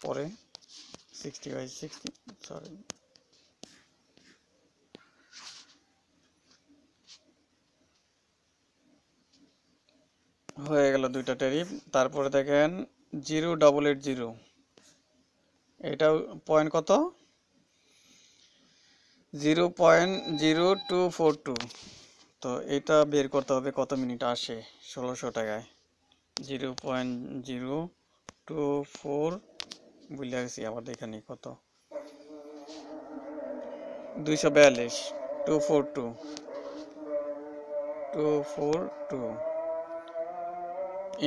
পরে 60/60 সরি হয়ে গেল দুইটা ট্যারিফ। তারপরে দেখেন 0,880 এটা পয়েন্ট কত 0.0242। তো এটা বের করতে হবে কত মিনিট আসে 1600 টাকায়। 0.024 বুঝলে গেছি, আবার দেখে নিই কত 242 242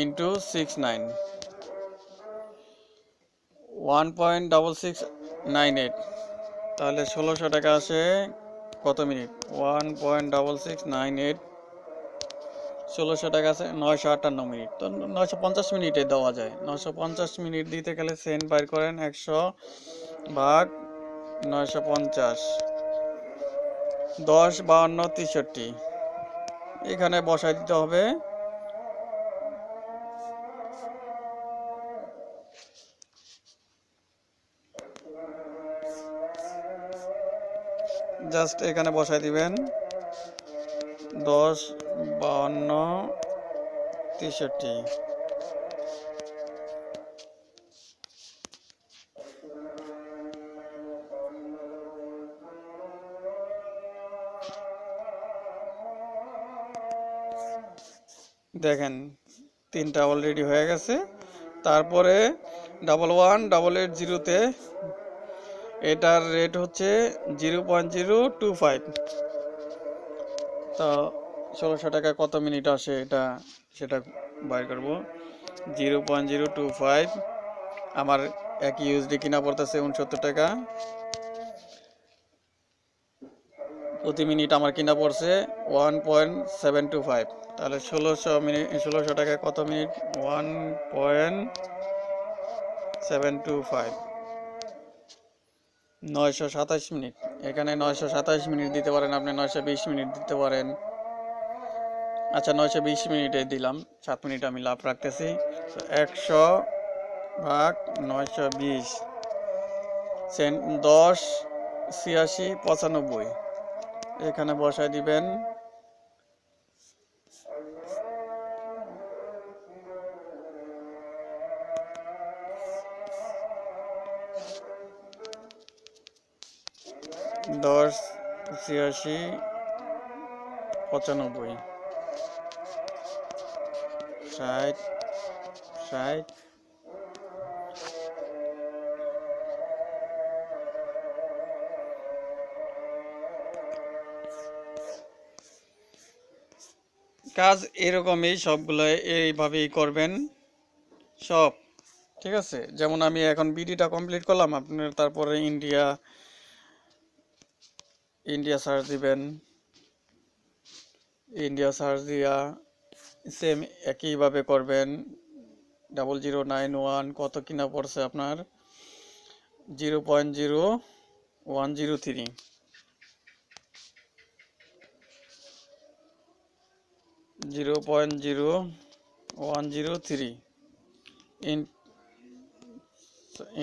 ইন্টু 69 1.6698। তাহলে 1600 টাকা আসে কত মিনিট 1.6698 1600 টাকা আছে 958 মিনিট। তো 950 মিনিটে দেওয়া যায়। 950 মিনিট দিতে গেলে সেন্ট বাইর করেন 100 ভাগ 950 10 52 63 এখানে বসাই দিতে হবে জাস্ট এখানে বসাই দিবেন 10 52 63। দেখেন তিনটা অলরেডি হয়ে গেছে। তারপরে 11880তে এটার রেট হচ্ছে 0.025। তো 1600 টাকা কত মিনিট আসে এটা সেটা বাইর করব। 0.025 আমার এক ইউএসডি কিনা পড়তেছে 69 টাকা প্রতি মিনিট। আমার কিনা পড়ছে 1.725। তাহলে 1600 টাকায় কত মিনিট 1.725 927 মিনিট। এখানে 927 মিনিট দিতে পারেন, আপনি 920 মিনিট দিতে পারেন। আচ্ছা 920 মিনিটে দিলাম, 7 মিনিট আমি লাভ রাখতেছি। 100 ভাগ 920 সেন্ট 10 86 95 এখানে বসায় দিবেন। দশ 86 95 60 60 কাজ এরকমই সবগুলো এইভাবেই করবেন সব, ঠিক আছে। যেমন আমি এখন বিডিটা কমপ্লিট করলাম, আপনার তারপরে ইন্ডিয়া সার্চ দিবেন। ইন্ডিয়া সার্চ দিয়া সেম একইভাবে করবেন। 0091 কত কিনা পড়ছে আপনার 0.0103 0.0103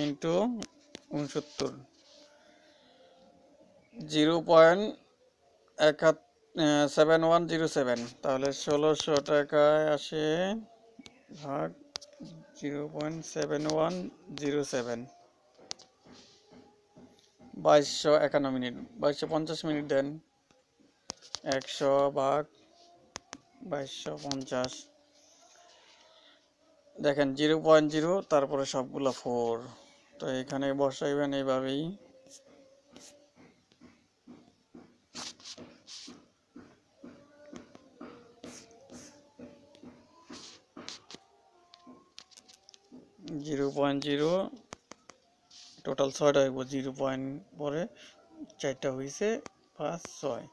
ইন্টু 69 0.7107। তাহলে 1600 টাকায় আসে ভাগ 0.7107 2251 মিনিট। 2250 মিনিট দেন 100 ভাগ 2250 দেখেন 0.0 তারপরে সবগুলো 4। তো এখানে বসাইবেন এইভাবেই। টোটাল 6টা হইব, 0 পয়েন্ট পরে 4টা হয়েছে 5 6।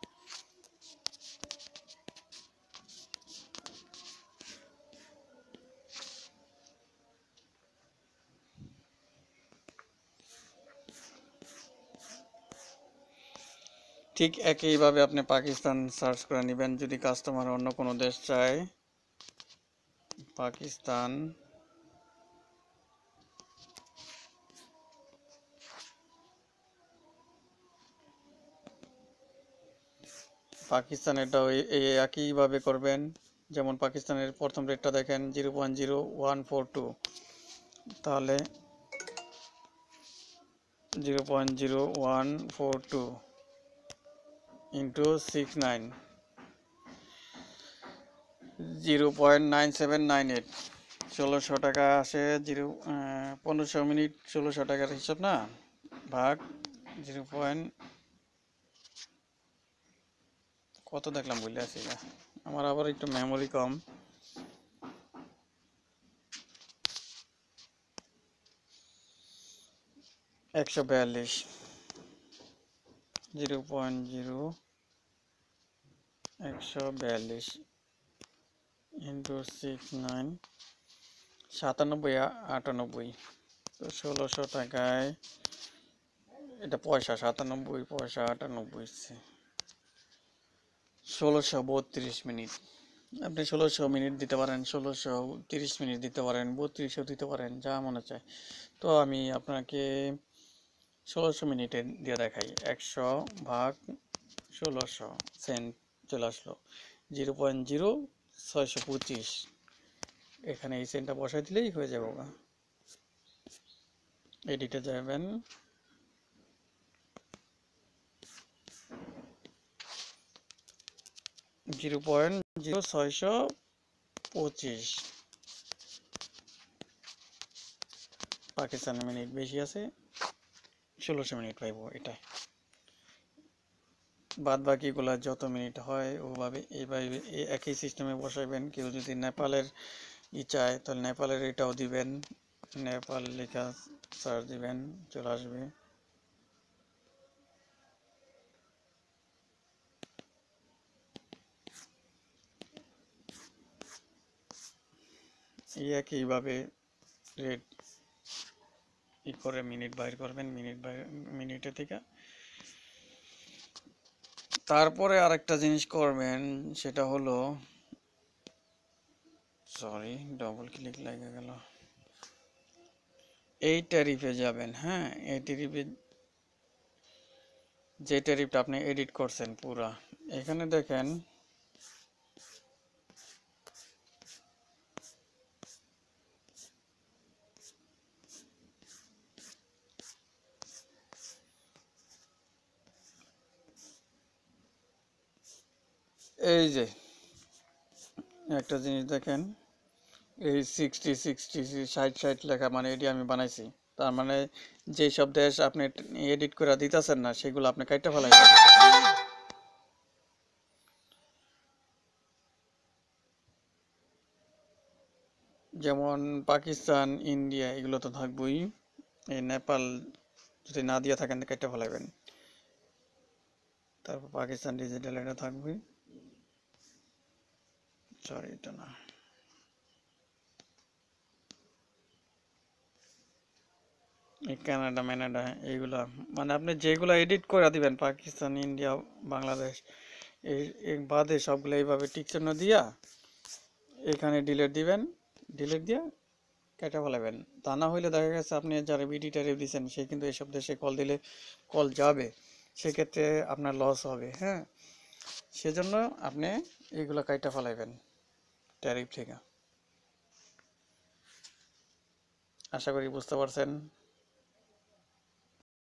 ঠিক একইভাবে আপনি পাকিস্তান সার্চ করে নেবেন যদি কাস্টমার অন্য কোনো দেশ চায়। পাকিস্তান পাকিস্তানেরটাও এই একইভাবে করবেন। যেমন পাকিস্তানের প্রথম রেটটা দেখেন 0.0142, তাহলে 0.0142 ইন্টু 69 0.9798, 1600 টাকা আসে। 1500 মিনিট 1600 টাকার হিসাব না, ভাগ 0. কত দেখলাম বলে আছি না, আমার আবার একটু মেমোরি কম। একশো 142 ইন্টু 69 97 98, তো 1600 টাকায় এটা পয়সা, 97 পয়সা 98, 1632 মিনিট। আপনি 1600 মিনিট দিতে পারেন, 1630 মিনিট দিতে পারেন, 3200 দিতে পারেন, যা মনে চায়। তো আমি আপনাকে 1600 মিনিটে দিয়ে দেখাই। 100 ভাগ 1600 সেন্ট চলে আসলো 0.0625। এখানে এই সেন্টটা বসাই দিলেই হয়ে যাবে। এডিটে যাবেন, .0625 পাকিস্তানের মিনিট বেশি আছে, 1600 মিনিট পাইব। এটা বাদ বাকিগুলা যত মিনিট হয় ওভাবে এইভাবে একই সিস্টেমে বসাইবেন। কেউ যদি নেপালের চায় তাহলে নেপালের এটাও দিবেন, নেপাল লেখা সার্চ দিবেন, চলে আসবে। একইভাবে রেট করে মিনিট বাইর করবেন, মিনিটে থেকে। তারপরে আরেকটা জিনিস করবেন, সেটা হলো, সরি ডবল ক্লিক লেগে গেল, এই ট্যারিফে যাবেন। হ্যাঁ, এই ট্যারিফে, যে ট্যারিফটা আপনি এডিট করছেন পুরা, এখানে দেখেন এই যে একটা জিনিস দেখেন, এই 60 লেখা, মানে এটি আমি বানাইছি। তার মানে যে সব দেশ আপনি এডিট করে দিতেছেন না, সেগুলো আপনি কাইটা ফেলাইবেন। যেমন পাকিস্তান, ইন্ডিয়া, এগুলো তো থাকবেই। এই নেপাল যদি না দিয়ে থাকেন কাইটা ফেলাইবেন। তারপর পাকিস্তান ডিজিটাল, এটা থাকবে। সরি, এটা না, এই কানাডা ম্যানাডা এইগুলা, মানে আপনি যেগুলো এডিট করে দিবেন, পাকিস্তান, ইন্ডিয়া, বাংলাদেশ, এই বাদে সবগুলো এইভাবে টিক চিহ্ন দিয়া এখানে ডিলিট দিবেন। ডিলিট দিয়ে কেটে ফেলাবেন। তা না হইলে দেখা গেছে আপনি যারা বিডি ট্যারিফ দিচ্ছেন, সে কিন্তু এসব দেশে কল দিলে কল যাবে, সেক্ষেত্রে আপনার লস হবে। হ্যাঁ, সেজন্য আপনি এইগুলো কাইটা ফেলাইবেন ট্যারিফ থেকে। আশা করি বুঝতে পারছেন।